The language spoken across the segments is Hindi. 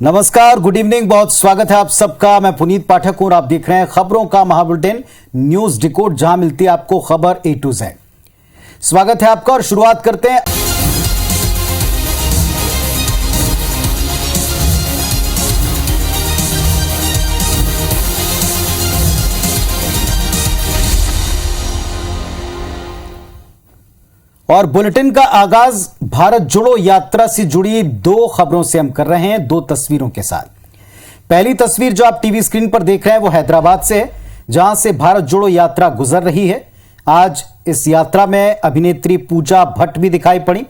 नमस्कार, गुड इवनिंग, बहुत स्वागत है आप सबका। मैं पुनीत पाठक हूं और आप देख रहे हैं खबरों का महाबुलेटिन न्यूज डिकोड, जहां मिलती है आपको खबर A to Z। स्वागत है आपका और शुरुआत करते हैं। और बुलेटिन का आगाज भारत जोड़ो यात्रा से जुड़ी दो खबरों से हम कर रहे हैं, दो तस्वीरों के साथ। पहली तस्वीर जो आप टीवी स्क्रीन पर देख रहे हैं वो हैदराबाद से है, जहां से भारत जोड़ो यात्रा गुजर रही है। आज इस यात्रा में अभिनेत्री पूजा भट्ट भी दिखाई पड़ी।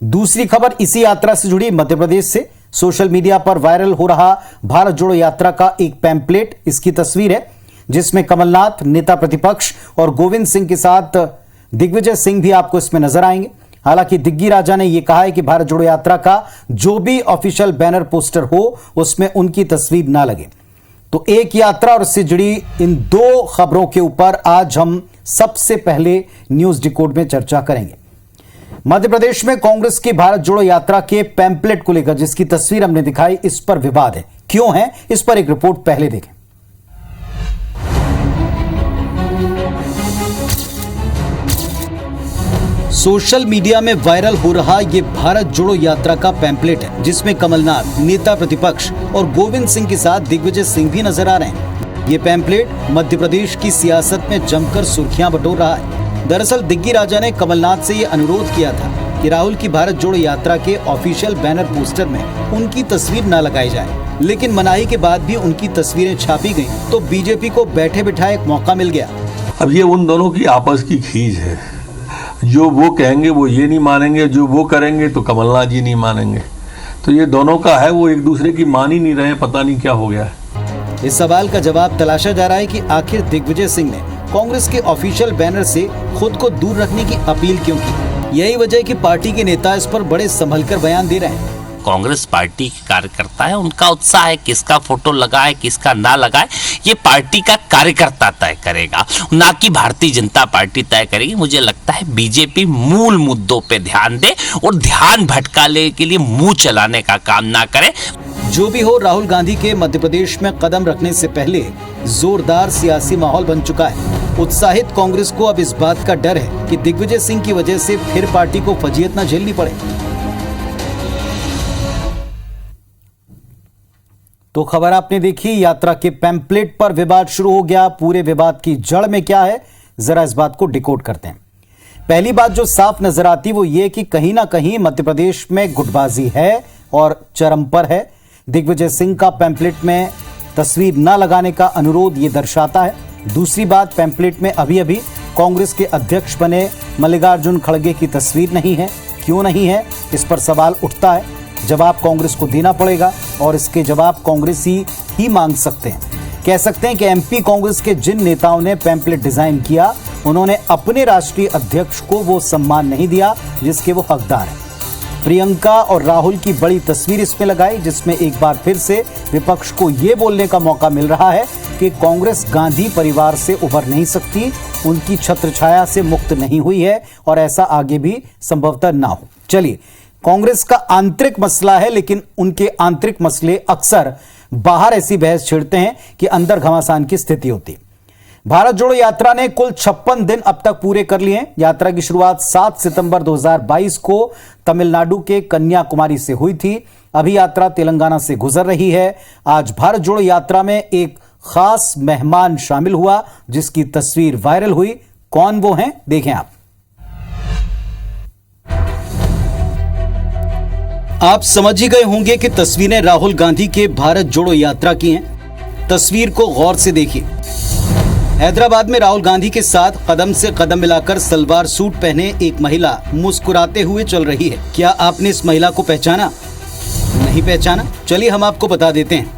दूसरी खबर इसी यात्रा से जुड़ी मध्य प्रदेश से। सोशल मीडिया पर वायरल हो रहा भारत जोड़ो यात्रा का एक पैम्पलेट, इसकी तस्वीर है, जिसमें कमलनाथ, नेता प्रतिपक्ष और गोविंद सिंह के साथ दिग्विजय सिंह भी आपको इसमें नजर आएंगे। हालांकि दिग्गी राजा ने यह कहा है कि भारत जोड़ो यात्रा का जो भी ऑफिशियल बैनर पोस्टर हो उसमें उनकी तस्वीर ना लगे। तो एक यात्रा और इससे जुड़ी इन दो खबरों के ऊपर आज हम सबसे पहले न्यूज डिकोड में चर्चा करेंगे। मध्य प्रदेश में कांग्रेस की भारत जोड़ो यात्रा के पैम्पलेट को लेकर जिसकी तस्वीर हमने दिखाई, इस पर विवाद है। क्यों है, इस पर एक रिपोर्ट पहले देखें। सोशल मीडिया में वायरल हो रहा ये भारत जोड़ो यात्रा का पैम्पलेट है, जिसमें कमलनाथ, नेता प्रतिपक्ष और गोविंद सिंह के साथ दिग्विजय सिंह भी नजर आ रहे हैं। ये पैम्पलेट मध्य प्रदेश की सियासत में जमकर सुर्खियां बटोर रहा है। दरअसल दिग्गी राजा ने कमलनाथ से ये अनुरोध किया था कि राहुल की भारत जोड़ो यात्रा के ऑफिशियल बैनर पोस्टर में उनकी तस्वीर न लगाई जाए, लेकिन मनाही के बाद भी उनकी तस्वीरें छापी गयी तो बीजेपी को बैठे बिठाए एक मौका मिल गया। अब ये उन दोनों की आपस की खींच है। जो वो कहेंगे वो ये नहीं मानेंगे, जो वो करेंगे तो कमलनाथ जी नहीं मानेंगे। तो ये दोनों का है, वो एक दूसरे की मान ही नहीं रहे, पता नहीं क्या हो गया है। इस सवाल का जवाब तलाशा जा रहा है कि आखिर दिग्विजय सिंह ने कांग्रेस के ऑफिशियल बैनर से खुद को दूर रखने की अपील क्यों की। यही वजह है कि पार्टी के नेता इस पर बड़े संभलकर बयान दे रहे हैं। कांग्रेस पार्टी के कार्यकर्ता है, उनका उत्साह है, किसका फोटो लगाए किसका ना लगाए ये पार्टी का कार्यकर्ता तय करेगा, ना कि भारतीय जनता पार्टी तय करेगी। मुझे लगता है बीजेपी मूल मुद्दों पे ध्यान दे और ध्यान भटकाने के लिए मुंह चलाने का काम ना करे। जो भी हो, राहुल गांधी के मध्य प्रदेश में कदम रखने से पहले जोरदार सियासी माहौल बन चुका है। उत्साहित कांग्रेस को अब इस बात का डर है कि दिग्विजय सिंह की वजह से फिर पार्टी को फजीयत न झेलनी पड़े। तो खबर आपने देखी, यात्रा के पैम्पलेट पर विवाद शुरू हो गया। पूरे विवाद की जड़ में क्या है, जरा इस बात को डिकोड करते हैं। पहली बात जो साफ नजर आती वो ये कि कहीं ना कहीं मध्य प्रदेश में गुटबाजी है और चरम पर है। दिग्विजय सिंह का पैम्पलेट में तस्वीर न लगाने का अनुरोध ये दर्शाता है। दूसरी बात, पैम्पलेट में अभी अभी कांग्रेस के अध्यक्ष बने मल्लिकार्जुन खड़गे की तस्वीर नहीं है। क्यों नहीं है, इस पर सवाल उठता है। जवाब कांग्रेस को देना पड़ेगा और इसके जवाब कांग्रेस ही मांग सकते हैं। कह सकते हैं कि एमपी कांग्रेस के जिन नेताओं ने पैम्पलेट डिजाइन किया, उन्होंने अपने राष्ट्रीय अध्यक्ष को वो सम्मान नहीं दिया जिसके वो हकदार हैं। प्रियंका और राहुल की बड़ी तस्वीर इसमें लगाई, जिसमें एक बार फिर से विपक्ष को ये बोलने का मौका मिल रहा है कि कांग्रेस गांधी परिवार से उभर नहीं सकती, उनकी छत्रछाया से मुक्त नहीं हुई है और ऐसा आगे भी संभवतः ना हो। चलिए, कांग्रेस का आंतरिक मसला है, लेकिन उनके आंतरिक मसले अक्सर बाहर ऐसी बहस छेड़ते हैं कि अंदर घमासान की स्थिति होती। भारत जोड़ो यात्रा ने कुल 56 दिन अब तक पूरे कर लिए हैं। यात्रा की शुरुआत 7 सितंबर 2022 को तमिलनाडु के कन्याकुमारी से हुई थी। अभी यात्रा तेलंगाना से गुजर रही है। आज भारत जोड़ो यात्रा में एक खास मेहमान शामिल हुआ, जिसकी तस्वीर वायरल हुई। कौन वो हैं, देखें आप समझ ही गए होंगे कि तस्वीरें राहुल गांधी के भारत जोड़ो यात्रा की हैं। तस्वीर को गौर से देखिए। हैदराबाद में राहुल गांधी के साथ कदम से कदम मिलाकर सलवार सूट पहने एक महिला मुस्कुराते हुए चल रही है। क्या आपने इस महिला को पहचाना? नहीं पहचाना? चलिए हम आपको बता देते हैं।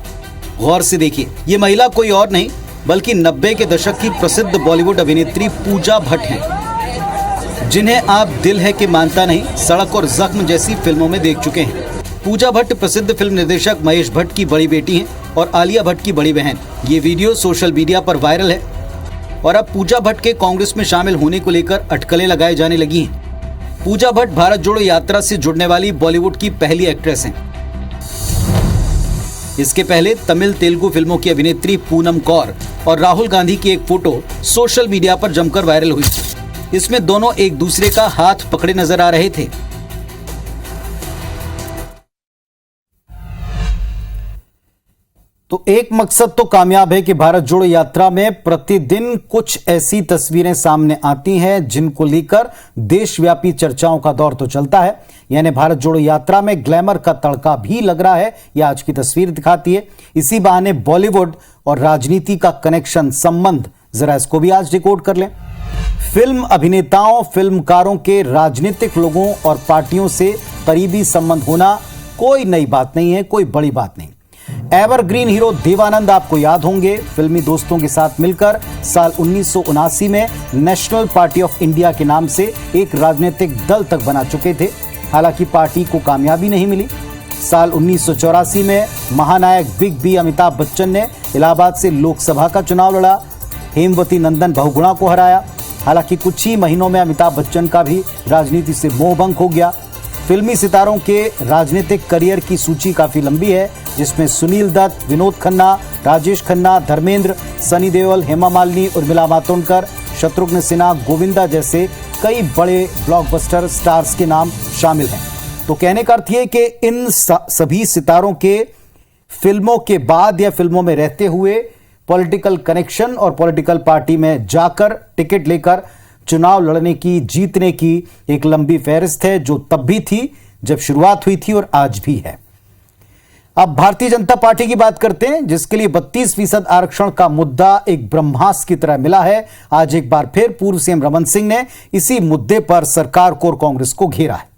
गौर से देखिए, ये महिला कोई और नहीं बल्कि 90 के दशक की प्रसिद्ध बॉलीवुड अभिनेत्री पूजा भट्ट हैं, जिन्हें आप दिल है कि मानता नहीं, सड़क और जख्म जैसी फिल्मों में देख चुके हैं। पूजा भट्ट प्रसिद्ध फिल्म निर्देशक महेश भट्ट की बड़ी बेटी हैं और आलिया भट्ट की बड़ी बहन। ये वीडियो सोशल मीडिया पर वायरल है और अब पूजा भट्ट के कांग्रेस में शामिल होने को लेकर अटकलें लगाए जाने लगी हैं। पूजा भट्ट भारत जोड़ो यात्रा से जुड़ने वाली बॉलीवुड की पहली एक्ट्रेस हैं। इसके पहले तमिल तेलुगु फिल्मों की अभिनेत्री पूनम कौर और राहुल गांधी की एक फोटो सोशल मीडिया पर जमकर वायरल हुई थी। इसमें दोनों एक दूसरे का हाथ पकड़े नजर आ रहे थे। तो एक मकसद तो कामयाब है कि भारत जोड़ो यात्रा में प्रतिदिन कुछ ऐसी तस्वीरें सामने आती हैं जिनको लेकर देशव्यापी चर्चाओं का दौर तो चलता है। यानी भारत जोड़ो यात्रा में ग्लैमर का तड़का भी लग रहा है, यह आज की तस्वीर दिखाती है। इसी बहाने बॉलीवुड और राजनीति का कनेक्शन, संबंध, जरा इसको भी आज डिकोड कर लें। फिल्म अभिनेताओं, फिल्मकारों के राजनीतिक लोगों और पार्टियों से करीबी संबंध होना कोई नई बात नहीं है, कोई बड़ी बात नहीं। एवरग्रीन हीरो देवानंद आपको याद होंगे, फिल्मी दोस्तों के साथ मिलकर साल 1979 में नेशनल पार्टी ऑफ इंडिया के नाम से एक राजनीतिक दल तक बना चुके थे। हालांकि पार्टी को कामयाबी नहीं मिली। साल 1984 में महानायक बिग बी अमिताभ बच्चन ने इलाहाबाद से लोकसभा का चुनाव लड़ा, हेमवती नंदन बहुगुणा को हराया। हालांकि कुछ ही महीनों में अमिताभ बच्चन का भी राजनीति से मोहभंग हो गया। फिल्मी सितारों के राजनीतिक करियर की सूची काफी लंबी है, जिसमें सुनील दत्त, विनोद खन्ना, राजेश खन्ना, धर्मेंद्र, सनी देओल, हेमा मालिनी, उर्मिला मातोंडकर, शत्रुघ्न सिन्हा, गोविंदा जैसे कई बड़े ब्लॉकबस्टर स्टार्स के नाम शामिल हैं। तो कहने का अर्थ ये कि इन सभी सितारों के फिल्मों के बाद या फिल्मों में रहते हुए पॉलिटिकल कनेक्शन और पॉलिटिकल पार्टी में जाकर टिकट लेकर चुनाव लड़ने की, जीतने की एक लंबी फहरिस्त है, जो तब भी थी जब शुरुआत हुई थी और आज भी है। अब भारतीय जनता पार्टी की बात करते हैं, जिसके लिए 32% आरक्षण का मुद्दा एक ब्रह्मास्त्र की तरह मिला है। आज एक बार फिर पूर्व सीएम रमन सिंह ने इसी मुद्दे पर सरकार को और कांग्रेस को घेरा है।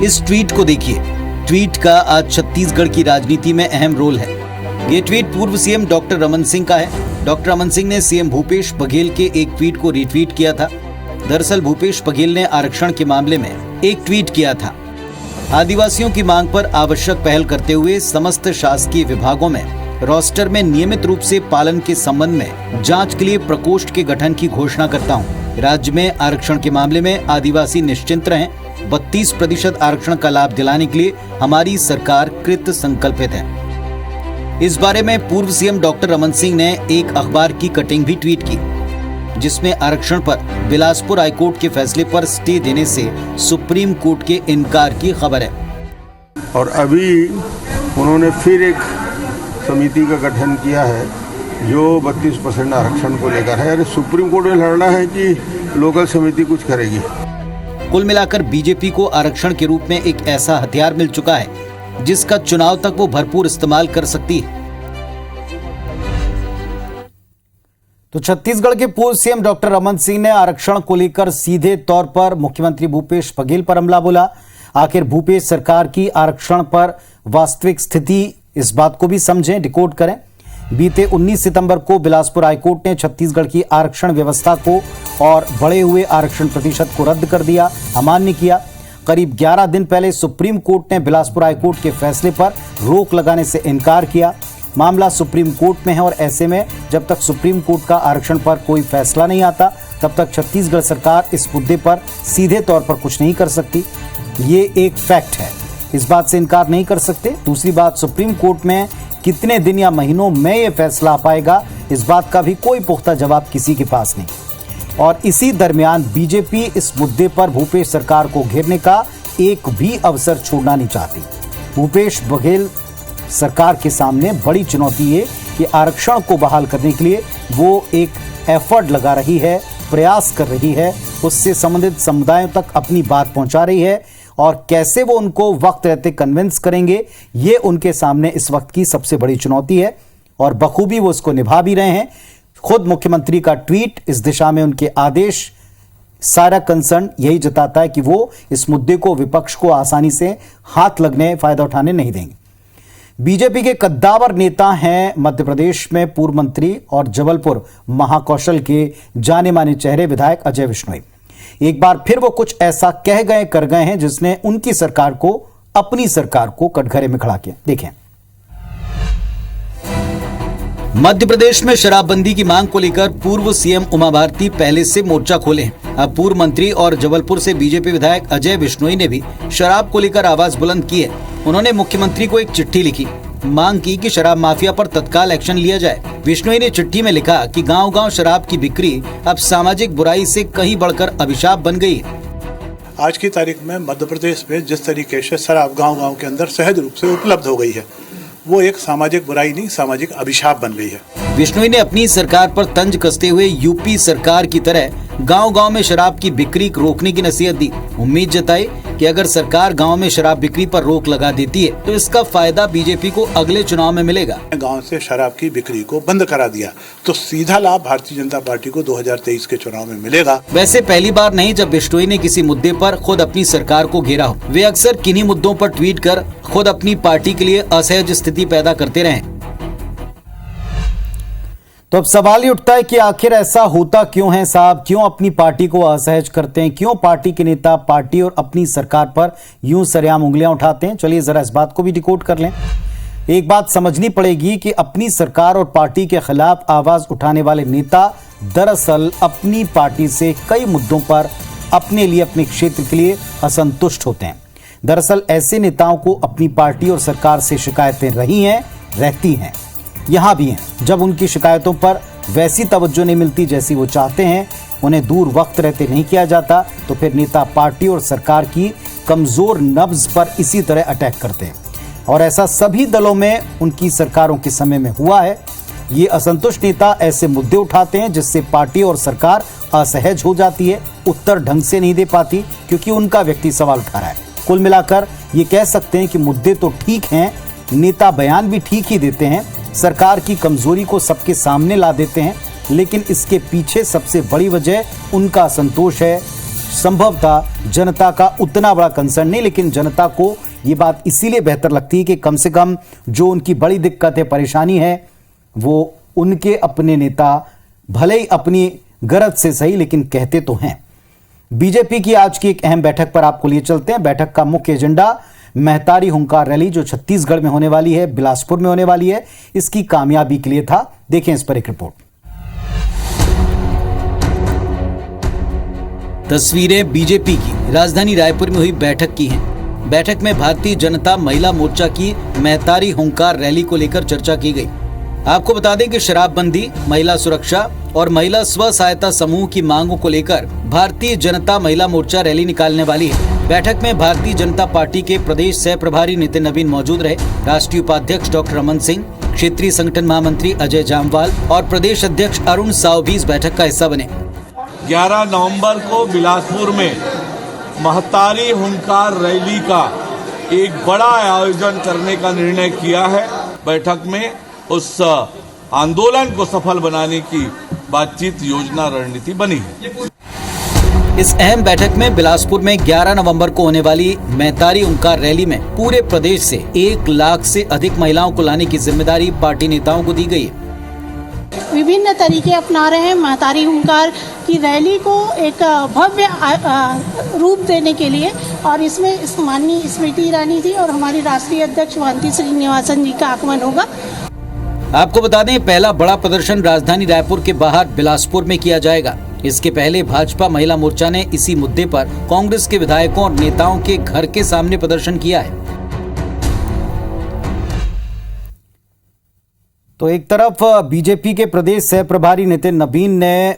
इस ट्वीट को देखिए। ट्वीट का आज छत्तीसगढ़ की राजनीति में अहम रोल है। ये ट्वीट पूर्व सीएम डॉक्टर रमन सिंह का है। डॉक्टर रमन सिंह ने सीएम भूपेश बघेल के एक ट्वीट को रीट्वीट किया था। दरअसल भूपेश बघेल ने आरक्षण के मामले में एक ट्वीट किया था। आदिवासियों की मांग पर आवश्यक पहल करते हुए समस्त शासकीय विभागों में रोस्टर में नियमित रूप से पालन के संबंध में जांच के लिए प्रकोष्ठ के गठन की घोषणा करता हूं। राज्य में आरक्षण के मामले में आदिवासी निश्चिंत रहें। 32% आरक्षण का लाभ दिलाने के लिए हमारी सरकार कृत संकल्पित है। इस बारे में पूर्व सीएम डॉक्टर रमन सिंह ने एक अखबार की कटिंग भी ट्वीट की, जिसमें आरक्षण पर बिलासपुर हाईकोर्ट के फैसले पर स्टे देने से सुप्रीम कोर्ट के इनकार की खबर है। और अभी उन्होंने फिर एक समिति का गठन किया है जो 32% आरक्षण को लेकर है। अरे सुप्रीम कोर्ट में लड़ना है कि लोकल समिति कुछ करेगी? कुल मिलाकर बीजेपी को आरक्षण के रूप में एक ऐसा हथियार मिल चुका है जिसका चुनाव तक वो भरपूर इस्तेमाल कर सकती है। तो छत्तीसगढ़ के पूर्व सीएम डॉक्टर रमन सिंह ने आरक्षण को लेकर सीधे तौर पर मुख्यमंत्री भूपेश बघेल पर हमला बोला। आखिर भूपेश सरकार की आरक्षण पर वास्तविक स्थिति, इस बात को भी समझें, डिकोड करें। बीते 19 सितंबर को बिलासपुर हाईकोर्ट ने छत्तीसगढ़ की आरक्षण व्यवस्था को और बढ़े हुए आरक्षण प्रतिशत को रद्द कर दिया, अमान्य किया। करीब 11 दिन पहले सुप्रीम कोर्ट ने बिलासपुर हाईकोर्ट के फैसले पर रोक लगाने से इनकार किया। मामला सुप्रीम कोर्ट में है और ऐसे में जब तक सुप्रीम कोर्ट का आरक्षण पर कोई फैसला नहीं आता, तब तक छत्तीसगढ़ सरकार इस मुद्दे पर सीधे तौर पर कुछ नहीं कर सकती। ये एक फैक्ट है, इस बात से इनकार नहीं कर सकते। दूसरी बात, सुप्रीम कोर्ट में कितने दिन या महीनों में ये फैसला आ पाएगा, इस बात का भी कोई पुख्ता जवाब किसी के पास नहीं। और इसी दरमियान बीजेपी इस मुद्दे पर भूपेश सरकार को घेरने का एक भी अवसर छोड़ना नहीं चाहती। भूपेश बघेल सरकार के सामने बड़ी चुनौती है कि आरक्षण को बहाल करने के लिए वो एक एफर्ट लगा रही है, प्रयास कर रही है, उससे संबंधित समुदायों तक अपनी बात पहुंचा रही है, और कैसे वो उनको वक्त रहते कन्विंस करेंगे, ये उनके सामने इस वक्त की सबसे बड़ी चुनौती है और बखूबी वो उसको निभा भी रहे हैं। खुद मुख्यमंत्री का ट्वीट इस दिशा में, उनके आदेश, सारा कंसर्न यही जताता है कि वो इस मुद्दे को विपक्ष को आसानी से हाथ लगने, फायदा उठाने नहीं देंगे। बीजेपी के कद्दावर नेता हैं मध्य प्रदेश में पूर्व मंत्री और जबलपुर महाकौशल के जाने माने चेहरे विधायक अजय विश्नोई। एक बार फिर वो कुछ ऐसा कह गए, कर गए हैं जिसने उनकी सरकार को, अपनी सरकार को कटघरे में खड़ा किया। देखें। मध्य प्रदेश में शराबबंदी की मांग को लेकर पूर्व सीएम उमा भारती पहले से मोर्चा खोले हैं। अब पूर्व मंत्री और जबलपुर से बीजेपी विधायक अजय बिश्नोई ने भी शराब को लेकर आवाज बुलंद की है। उन्होंने मुख्यमंत्री को एक चिट्ठी लिखी, मांग की कि शराब माफिया पर तत्काल एक्शन लिया जाए। बिश्नोई ने चिट्ठी में लिखा कि गांव-गांव शराब की बिक्री अब सामाजिक बुराई से कहीं बढ़कर अभिशाप बन गई है। आज की तारीख में मध्य प्रदेश में जिस तरीके से शराब गांव-गांव के अंदर सहज रूप से उपलब्ध हो गई है, वो एक सामाजिक बुराई नहीं, सामाजिक अभिशाप बन गई है। बिश्नोई ने अपनी सरकार पर तंज कसते हुए यूपी सरकार की तरह गांव-गांव में शराब की बिक्री रोकने की नसीहत दी। उम्मीद जताई कि अगर सरकार गांव में शराब बिक्री पर रोक लगा देती है तो इसका फायदा बीजेपी को अगले चुनाव में मिलेगा। गांव से शराब की बिक्री को बंद करा दिया तो सीधा लाभ भारतीय जनता पार्टी को 2023 के चुनाव में मिलेगा। वैसे पहली बार नहीं जब बिश्नोई ने किसी मुद्दे पर खुद अपनी सरकार को घेरा हो। वे अक्सर किन्हीं मुद्दों पर ट्वीट कर खुद अपनी पार्टी के लिए असहज स्थिति पैदा करते रहे। तो अब सवाल ये उठता है कि आखिर ऐसा होता क्यों है साहब, क्यों अपनी पार्टी को असहज करते हैं, क्यों पार्टी के नेता पार्टी और अपनी सरकार पर यूं सरेआम उंगलियां उठाते हैं। चलिए जरा इस बात को भी डिकोड कर लें। एक बात समझनी पड़ेगी कि अपनी सरकार और पार्टी के खिलाफ आवाज उठाने वाले नेता दरअसल अपनी पार्टी से कई मुद्दों पर अपने लिए, अपने क्षेत्र के लिए असंतुष्ट होते हैं। दरअसल ऐसे नेताओं को अपनी पार्टी और सरकार से शिकायतें रही हैं, रहती हैं, यहां भी हैं। जब उनकी शिकायतों पर वैसी तवज्जो नहीं मिलती जैसी वो चाहते हैं, उन्हें दूर वक्त रहते नहीं किया जाता, तो फिर नेता पार्टी और सरकार की कमजोर नब्ज पर इसी तरह अटैक करते हैं। और ऐसा सभी दलों में उनकी सरकारों के समय में हुआ है। ये असंतुष्ट नेता ऐसे मुद्दे उठाते हैं जिससे पार्टी और सरकार असहज हो जाती है, उत्तर ढंग से नहीं दे पाती क्योंकि उनका व्यक्ति सवाल उठा रहा है। कुल मिलाकर ये कह सकते हैं कि मुद्दे तो ठीक हैं, नेता बयान भी ठीक ही देते हैं, सरकार की कमजोरी को सबके सामने ला देते हैं, लेकिन इसके पीछे सबसे बड़ी वजह उनका असंतोष है। संभवतः जनता का उतना बड़ा कंसर्न नहीं, लेकिन जनता को ये बात इसीलिए बेहतर लगती है कि कम से कम जो उनकी बड़ी दिक्कत है, परेशानी है, वो उनके अपने नेता भले ही अपनी गरज से सही लेकिन कहते तो हैं। बीजेपी की आज की एक अहम बैठक पर आपको लिए चलते हैं। बैठक का मुख्य एजेंडा महतारी हुंकार रैली जो छत्तीसगढ़ में होने वाली है, बिलासपुर में होने वाली है, इसकी कामयाबी के लिए था। देखें इस पर एक रिपोर्ट। तस्वीरें बीजेपी की राजधानी रायपुर में हुई बैठक की हैं। बैठक में भारतीय जनता महिला मोर्चा की महतारी हुंकार रैली को लेकर चर्चा की गई। आपको बता दें कि शराबबंदी, महिला सुरक्षा और महिला स्व सहायता समूह की मांगों को लेकर भारतीय जनता महिला मोर्चा रैली निकालने वाली है। बैठक में भारतीय जनता पार्टी के प्रदेश सह प्रभारी नितिन नवीन मौजूद रहे। राष्ट्रीय उपाध्यक्ष डॉक्टर रमन सिंह, क्षेत्रीय संगठन महामंत्री अजय जामवाल और प्रदेश अध्यक्ष अरुण साव भी इस बैठक का हिस्सा बने। 11 नवंबर को बिलासपुर में महतारी हुंकार रैली का एक बड़ा आयोजन करने का निर्णय किया है। बैठक में उस आंदोलन को सफल बनाने की बातचीत, योजना, रणनीति बनी है। इस अहम बैठक में बिलासपुर में 11 नवंबर को होने वाली महतारी हुंकार रैली में पूरे प्रदेश से 1 लाख से अधिक महिलाओं को लाने की जिम्मेदारी पार्टी नेताओं को दी गई है। विभिन्न तरीके अपना रहे हैं महतारी हुंकार की रैली को एक भव्य रूप देने के लिए, और इसमें माननीय स्मृति ईरानी जी और हमारी राष्ट्रीय अध्यक्ष वंती श्रीनिवासन जी का आगमन होगा। आपको बता दें, पहला बड़ा प्रदर्शन राजधानी रायपुर के बाहर बिलासपुर में किया जाएगा। इसके पहले भाजपा महिला मोर्चा ने इसी मुद्दे पर कांग्रेस के विधायकों और नेताओं के घर के सामने प्रदर्शन किया है। तो एक तरफ बीजेपी के प्रदेश सह प्रभारी नितिन नवीन ने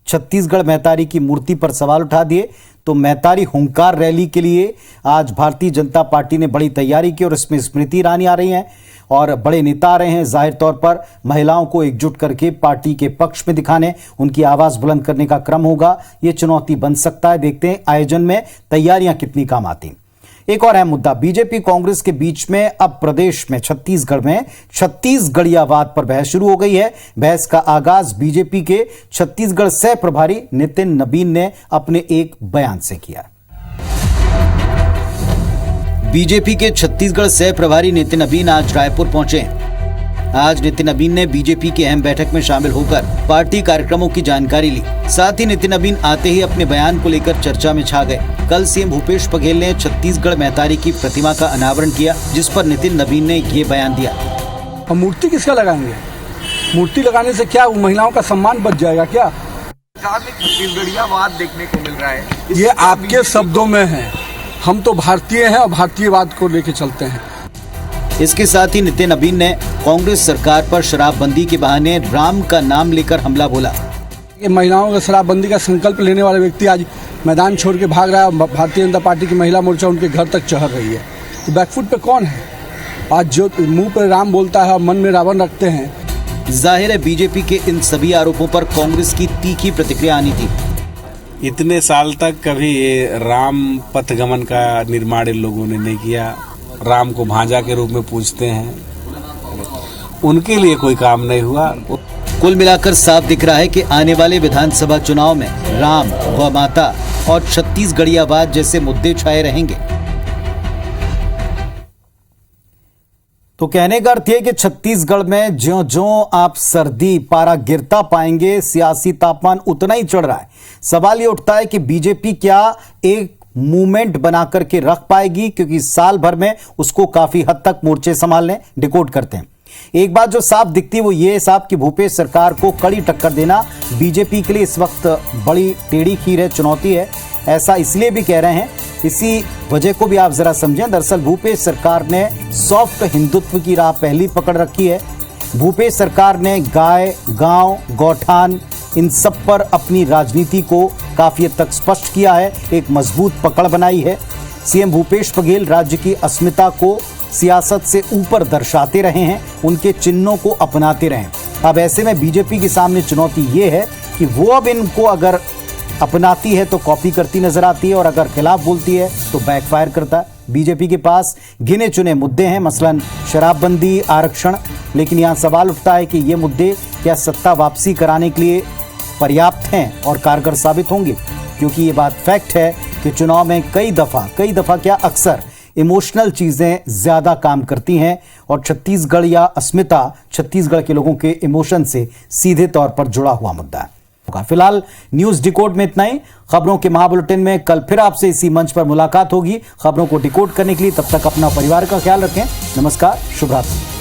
छत्तीसगढ़ महतारी की मूर्ति पर सवाल उठा दिए, तो महतारी हुंकार रैली के लिए आज भारतीय जनता पार्टी ने बड़ी तैयारी की और इसमें स्मृति ईरानी आ रही हैं और बड़े नेता आ रहे हैं। जाहिर तौर पर महिलाओं को एकजुट करके पार्टी के पक्ष में दिखाने, उनकी आवाज बुलंद करने का क्रम होगा। ये चुनौती बन सकता है। देखते हैं आयोजन में तैयारियां कितनी काम आती। एक और अहम मुद्दा, बीजेपी कांग्रेस के बीच में अब प्रदेश में छत्तीसगढ़ में छत्तीसगढ़ियावाद पर बहस शुरू हो गई है। बहस का आगाज बीजेपी के छत्तीसगढ़ सह प्रभारी नितिन नवीन ने अपने एक बयान से किया। बीजेपी के छत्तीसगढ़ सह प्रभारी नितिन नवीन आज रायपुर पहुंचे। आज नितिन नवीन ने बीजेपी की अहम बैठक में शामिल होकर पार्टी कार्यक्रमों की जानकारी ली। साथ ही नितिन नवीन आते ही अपने बयान को लेकर चर्चा में छा गए। कल सीएम भूपेश बघेल ने छत्तीसगढ़ महतारी की प्रतिमा का अनावरण किया, जिस पर नितिन नवीन ने ये बयान दिया। हम मूर्ति किसका लगाएंगे? मूर्ति लगाने से क्या महिलाओं का सम्मान बच जाएगा क्या? छत्तीसगढ़ियावाद देखने को मिल रहा है। ये आपके शब्दों में है, हम तो भारतीय हैं और भारतीयवाद को लेके चलते हैं। इसके साथ ही नितिन नबीन ने कांग्रेस सरकार पर शराबबंदी के बहाने राम का नाम लेकर हमला बोला। ये महिलाओं का शराबबंदी का संकल्प लेने वाला व्यक्ति आज मैदान छोड़ के भाग रहा है। भारतीय जनता पार्टी की महिला मोर्चा उनके घर तक चढ़ रही है। तो बैकफुट पे कौन है? आज जो मुंह पर राम बोलता है और मन में रावण रखते हैं। जाहिर है बीजेपी के इन सभी आरोपों पर कांग्रेस की तीखी प्रतिक्रिया आनी थी। इतने साल तक कभी राम पथगमन का निर्माण इन लोगों ने नहीं किया। राम को भांजा के रूप में पूजते हैं, उनके लिए कोई काम नहीं हुआ। कुल मिलाकर साफ दिख रहा है कि आने वाले विधानसभा चुनाव में राम, गौ माता और छत्तीसगढ़ियावाद जैसे मुद्दे छाए रहेंगे। तो कहने का अर्थ है कि छत्तीसगढ़ में ज्यों-ज्यों आप सर्दी पारा गिरता पाएंगे, सियासी तापमान उतना ही चढ़ रहा है। सवाल ये उठता है कि बीजेपी क्या एक मूवमेंट बना करके रख पाएगी, क्योंकि साल भर में उसको काफी हद तक मोर्चे संभालने। डिकोड करते हैं। एक बात जो साफ दिखती है वो ये साहब कि भूपेश सरकार को कड़ी टक्कर देना बीजेपी के लिए इस वक्त बड़ी टेढ़ी खीर है, चुनौती है। ऐसा इसलिए भी कह रहे हैं, इसी वजह को भी आप जरा समझें। दरअसल भूपेश सरकार ने सॉफ्ट हिंदुत्व की राह पहली पकड़ रखी है। भूपेश सरकार ने गाय, गांव, गौठान इन सब पर अपनी राजनीति को काफी हद तक स्पष्ट किया है, एक मजबूत पकड़ बनाई है। सीएम भूपेश बघेल राज्य की अस्मिता को सियासत से ऊपर दर्शाते रहे हैं, उनके चिन्हों को अपनाते रहे। अब ऐसे में बीजेपी के सामने चुनौती ये है कि वो अब इनको अगर अपनाती है तो कॉपी करती नजर आती है, और अगर खिलाफ बोलती है तो बैकफायर करता है। बीजेपी के पास गिने चुने मुद्दे हैं, मसलन शराबबंदी, आरक्षण, लेकिन यहाँ सवाल उठता है कि ये मुद्दे क्या सत्ता वापसी कराने के लिए पर्याप्त हैं और कारगर साबित होंगे, क्योंकि ये बात फैक्ट है कि चुनाव में कई दफा क्या अक्सर इमोशनल चीजें ज्यादा काम करती हैं, और छत्तीसगढ़ या अस्मिता छत्तीसगढ़ के लोगों के इमोशन से सीधे तौर पर जुड़ा हुआ मुद्दा है। फिलहाल न्यूज डिकोड में इतना ही। खबरों के महाबुलेटिन में कल फिर आपसे इसी मंच पर मुलाकात होगी। खबरों को डिकोड करने के लिए तब तक अपना परिवार का ख्याल रखें। नमस्कार, शुभ रात्रि।